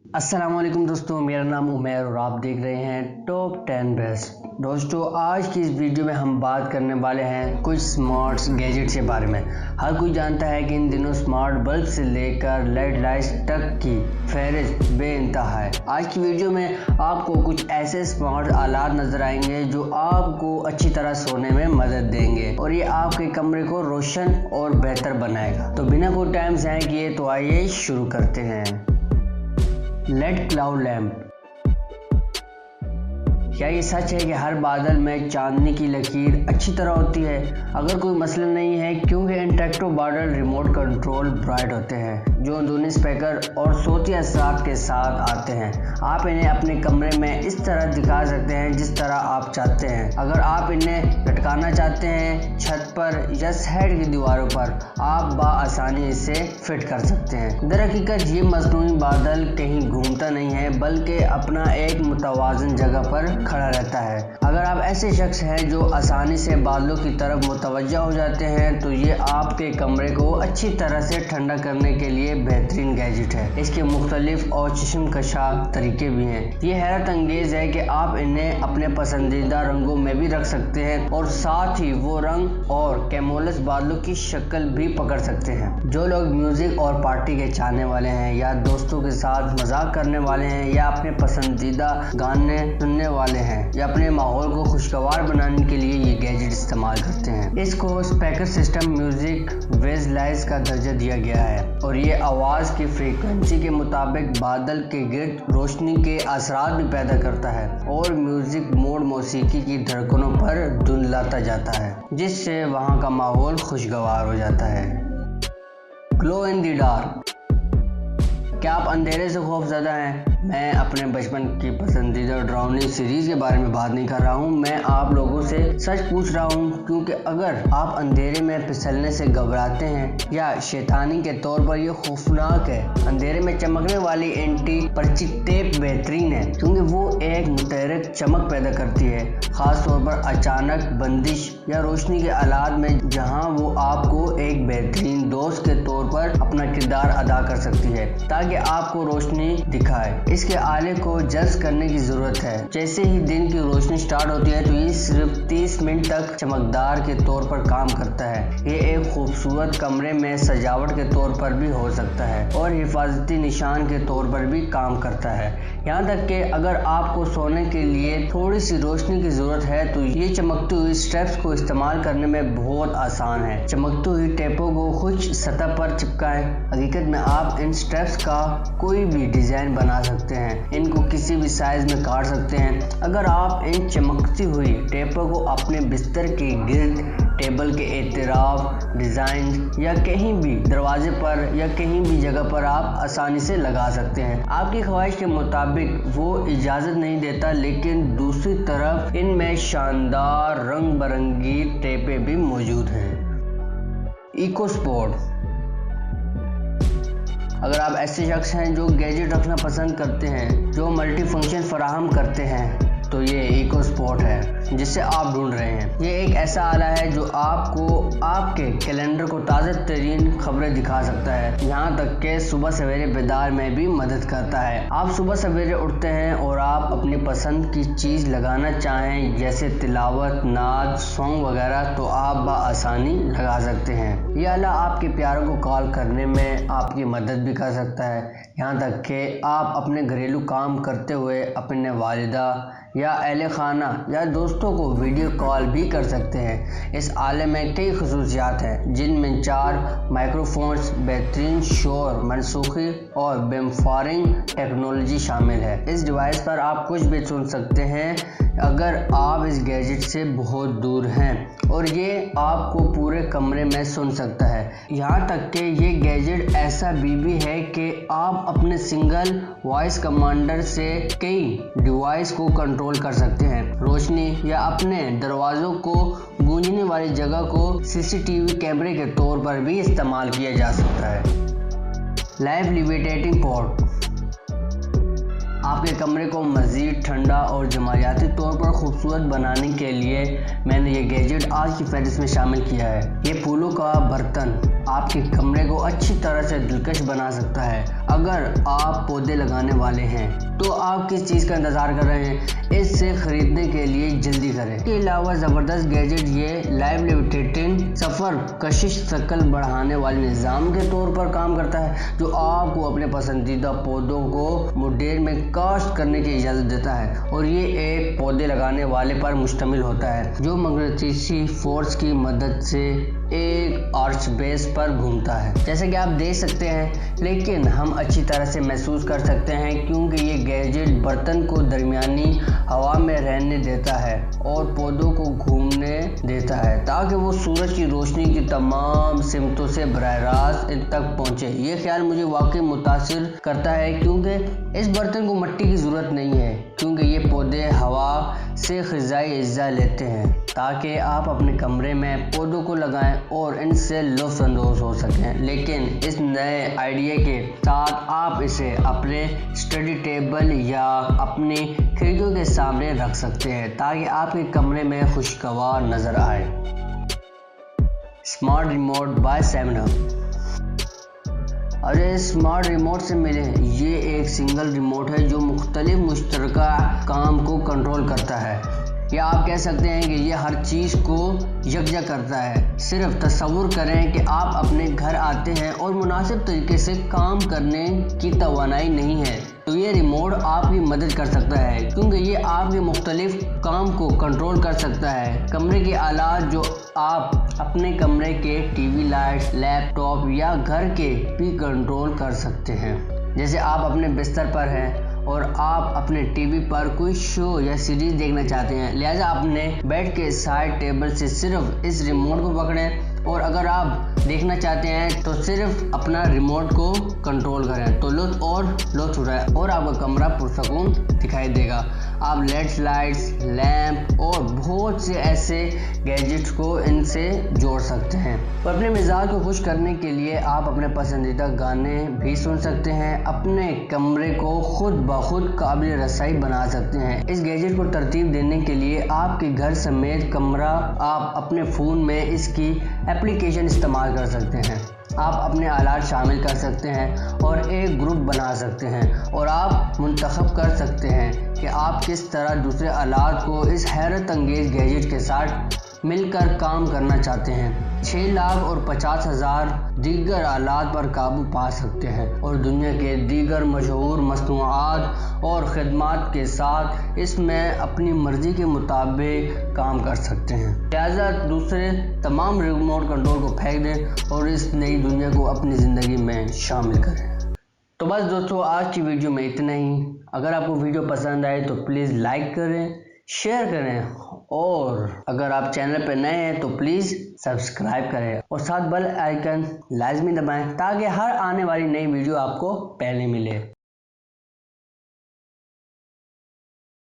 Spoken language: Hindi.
अस्सलामुअलैकुम दोस्तों, मेरा नाम उमैर और आप देख रहे हैं टॉप 10 बेस्ट। दोस्तों, आज की इस वीडियो में हम बात करने वाले हैं कुछ स्मार्ट गैजेट के बारे में। हर कोई जानता है कि इन दिनों स्मार्ट बल्ब से लेकर लेड लाइट्स तक की फहरिस्त बेइंतहा है। आज की वीडियो में आपको कुछ ऐसे स्मार्ट आलात नजर आएंगे जो आपको अच्छी तरह सोने में मदद देंगे और ये आपके कमरे को रोशन और बेहतर बनाएगा। तो बिना कोई टाइम ज़ाया किए तो आइए शुरू करते हैं। LED cloud lamp. क्या ये सच है कि हर बादल में चांदनी की लकीर अच्छी तरह होती है? अगर कोई मसला नहीं है, क्योंकि इंटरेक्टिव बादल रिमोट कंट्रोल ब्राइट होते हैं जो अंदरूनी स्पीकर और सोती असरात के साथ आते हैं। आप इन्हें अपने कमरे में इस तरह दिखा सकते हैं जिस तरह आप चाहते हैं। अगर आप इन्हें लटकाना चाहते हैं छत पर या साइड की दीवारों पर, आप बाआसानी इसे फिट कर सकते हैं। दरहकीकत ये मसनूई बादल कहीं घूमता नहीं है, बल्कि अपना एक मुतवाज़न जगह पर खड़ा रहता है। अगर आप ऐसे शख्स हैं जो आसानी से बादलों की तरफ मुतवज्जा हो जाते हैं, तो ये आपके कमरे को अच्छी तरह से ठंडा करने के लिए बेहतरीन गैजेट है। इसके मुख्तलिफ और चश्मकशा तरीके भी हैं। ये हैरत अंगेज है कि आप इन्हें अपने पसंदीदा रंगों में भी रख सकते हैं और साथ ही वो रंग और कैमोलस बादलों की शक्ल भी पकड़ सकते हैं। जो लोग म्यूजिक और पार्टी के चाहने वाले हैं, या दोस्तों के साथ मजाक करने वाले हैं, या अपने पसंदीदा गाने सुनने वाले हैं, या अपने माहौल को खुशगवार बनाने के लिए ये गैजेट इस्तेमाल करते हैं। इसको स्पीकर सिस्टम म्यूजिक वेजलाइज का दर्जा दिया गया है और ये आवाज़ की फ्रीक्वेंसी के मुताबिक बादल के गिर्द रोशनी के असरात भी पैदा करता है और म्यूजिक मोड मौसीकी की धड़कनों पर धुंधलाता जाता है, जिससे वहाँ का माहौल खुशगवार हो जाता है। Glow in the dark. क्या आप अंधेरे से खौफज़दा हैं? मैं अपने बचपन की पसंदीदा ड्राउनी सीरीज के बारे में बात नहीं कर रहा हूँ। मैं आप लोगों से सच पूछ रहा हूँ, क्योंकि अगर आप अंधेरे में फिसलने से घबराते हैं या शैतानी के तौर पर यह खौफनाक है, अंधेरे में चमकने वाली एंटी पर्ची टेप बेहतरीन है, क्योंकि वो एक मुतहरिक चमक पैदा करती है, खास तौर पर अचानक बंदिश या रोशनी के आलात में, जहाँ वो आपको एक बेहतरीन दोस्त के तौर पर अपना किरदार अदा कर सकती है ताकि आपको रोशनी दिखाए। इसके आले को जल्द करने की जरूरत है। जैसे ही दिन की रोशनी स्टार्ट होती है तो ये सिर्फ 30 मिनट तक चमकदार के तौर पर काम करता है। ये एक खूबसूरत कमरे में सजावट के तौर पर भी हो सकता है और हिफाजती निशान के तौर पर भी काम करता है। यहाँ तक कि अगर आपको सोने के लिए थोड़ी सी रोशनी की जरूरत है तो ये चमकती हुई स्ट्रैप्स को इस्तेमाल करने में बहुत आसान है। चमकती हुई टेपों को कुछ सतह पर चिपकाएं। हकीकत में आप इन स्ट्रैप्स का कोई भी डिजाइन बना सकते हैं, इनको किसी भी साइज में काट सकते हैं। अगर आप इन चमकती हुई टेपों को अपने बिस्तर के गिर्द, टेबल के एतराफ, डिजाइन या कहीं भी दरवाजे पर या कहीं भी जगह पर आप आसानी से लगा सकते हैं। आपकी ख्वाहिश के मुताबिक वो इजाजत नहीं देता, लेकिन दूसरी तरफ इनमें शानदार रंग बिरंगी टेपें भी मौजूद हैं। EcoSport. अगर आप ऐसे शख्स हैं जो गैजेट रखना पसंद करते हैं जो मल्टी फंक्शन फराहम करते हैं, तो ये इको स्पॉट है जिसे आप ढूंढ रहे हैं। ये एक ऐसा आला है जो आपको आपके कैलेंडर को ताज़ा तरीन खबरें दिखा सकता है, यहाँ तक कि सुबह सवेरे बेदार में भी मदद करता है। आप सुबह सवेरे उठते हैं और आप अपनी पसंद की चीज़ लगाना चाहें, जैसे तिलावत, नाद, सॉन्ग वगैरह, तो आप बाआसानी लगा सकते हैं। यह आला आपके प्यारों को कॉल करने में आपकी मदद भी कर सकता है, यहाँ तक कि आप अपने घरेलू काम करते हुए अपने वालिदा या अहले खाना या दोस्तों को वीडियो कॉल भी कर सकते हैं। इस आले में कई खसूसियात हैं, जिनमें 4 माइक्रोफोन्स, बेहतरीन शोर मनसूखी और बेमफारिंग टेक्नोलॉजी शामिल है। इस डिवाइस पर आप कुछ भी सुन सकते हैं अगर आप इस गैजेट से बहुत दूर हैं, और ये आपको पूरे कमरे में सुन सकता है। यहाँ तक कि ये गैजेट ऐसा भी है कि आप अपने सिंगल वॉइस कमांडर से कई डिवाइस को कंट्रोल कर सकते हैं। रोशनी या अपने दरवाजों को गूंजने वाली जगह को सीसीटीवी कैमरे के तौर पर भी इस्तेमाल किया जा सकता है। Live levitating pot. आपके कमरे को मज़ीद ठंडा और जमायाती तौर पर खूबसूरत बनाने के लिए मैंने ये गैजेट आज की फहरिस्त में शामिल किया है। ये फूलों का बर्तन आपके कमरे को अच्छी तरह से दिलकश बना सकता है। अगर आप पौधे लगाने वाले हैं तो आप किस चीज़ का इंतज़ार कर रहे हैं, इससे ख़रीदने के लिए जल्दी करें। इसके अलावा ज़बरदस्त गैजेट ये लाइव लेविटेटिंग सफ़र कशिश शक्ल बढ़ाने वाले निज़ाम के तौर पर काम करता है, जो आपको अपने पसंदीदा पौधों को मुडेर में काश्त करने की इजाज़त देता है। और ये एक पौधे लगाने वाले पर मुश्तमिल होता है जो मगनतीसी फोर्स की मदद से एक आर्च बेस पर घूमता है, जैसे कि आप देख सकते हैं। लेकिन हम अच्छी तरह से महसूस कर सकते हैं क्योंकि ये गैजेट बर्तन को दरमियानी हवा में रहने देता है और पौधों को घूमने देता है ताकि वो सूरज की रोशनी की तमाम सिमतों से बराह रास्त इन तक पहुँचे। ये ख्याल मुझे वाकई मुतासिर करता है क्योंकि इस बर्तन को मिट्टी की ज़रूरत नहीं है, क्योंकि ये पौधे हवा से ग़िज़ाई अज्जा लेते हैं ताकि आप अपने कमरे में पौधों को लगाएं और इनसे लुत्फ़ अंदोज़ हो सकें। लेकिन इस नए आइडिया के साथ आप इसे अपने स्टडी टेबल या अपनी खिड़कियों के सामने रख सकते हैं ताकि आपके कमरे में खुशगवार नज़र आए। स्मार्ट रिमोट बाय 7 अरे स्मार्ट रिमोट से मिले, ये एक सिंगल रिमोट है जो मुख्तलिफ मुश्तरका काम को कंट्रोल करता है, या आप कह सकते हैं कि ये हर चीज़ को यकजा करता है। सिर्फ तसव्वुर करें कि आप अपने घर आते हैं और मुनासिब तरीके से काम करने की तवानाई नहीं है, तो ये रिमोट आपकी मदद कर सकता है क्योंकि ये आपके मुख्तलिफ काम को कंट्रोल कर सकता है। कमरे के आलात जो आप अपने कमरे के टीवी, लाइट्स, लैपटॉप या घर के भी कंट्रोल कर सकते हैं। जैसे आप अपने बिस्तर पर हैं और आप अपने टीवी पर कोई शो या सीरीज देखना चाहते हैं, लिहाजा अपने बेड के साइड टेबल से सिर्फ इस रिमोट को पकड़ें और अगर आप देखना चाहते हैं तो सिर्फ अपना रिमोट को कंट्रोल करें तो लुत्फ़ उठाएं और आपका कमरा पुरसकून दिखाई देगा। आप लेड्स, लाइट्स, लैंप और बहुत से ऐसे गैजेट्स को इनसे जोड़ सकते हैं। और अपने मिजाज को खुश करने के लिए आप अपने पसंदीदा गाने भी सुन सकते हैं, अपने कमरे को खुद ब खुद काबिल रसाई बना सकते हैं। इस गैजेट को तरतीब देने के लिए आपके घर समेत कमरा आप अपने फ़ोन में इसकी एप्लीकेशन इस्तेमाल कर सकते हैं। आप अपने आलात शामिल कर सकते हैं और एक ग्रुप बना सकते हैं और आप मुंतखब कर सकते हैं कि आप किस तरह दूसरे आलात को इस हैरत अंगेज गैजेट के साथ मिलकर काम करना चाहते हैं। 6,50,000 दीगर आलात पर काबू पा सकते हैं और दुनिया के दीगर मशहूर मसनूआत और खिदमात के साथ इसमें अपनी मर्जी के मुताबिक काम कर सकते हैं। लिहाजा दूसरे तमाम रिमोट कंट्रोल को फेंक दें और इस नई दुनिया को अपनी ज़िंदगी में शामिल करें। तो बस दोस्तों, आज की वीडियो में इतना ही। अगर आपको वीडियो पसंद आए तो प्लीज़ लाइक करें, शेयर करें और अगर आप चैनल पर नए हैं तो प्लीज़ सब्सक्राइब करें और साथ बेल आइकन लाजमी दबाएं ताकि हर आने वाली नई वीडियो आपको पहले मिले।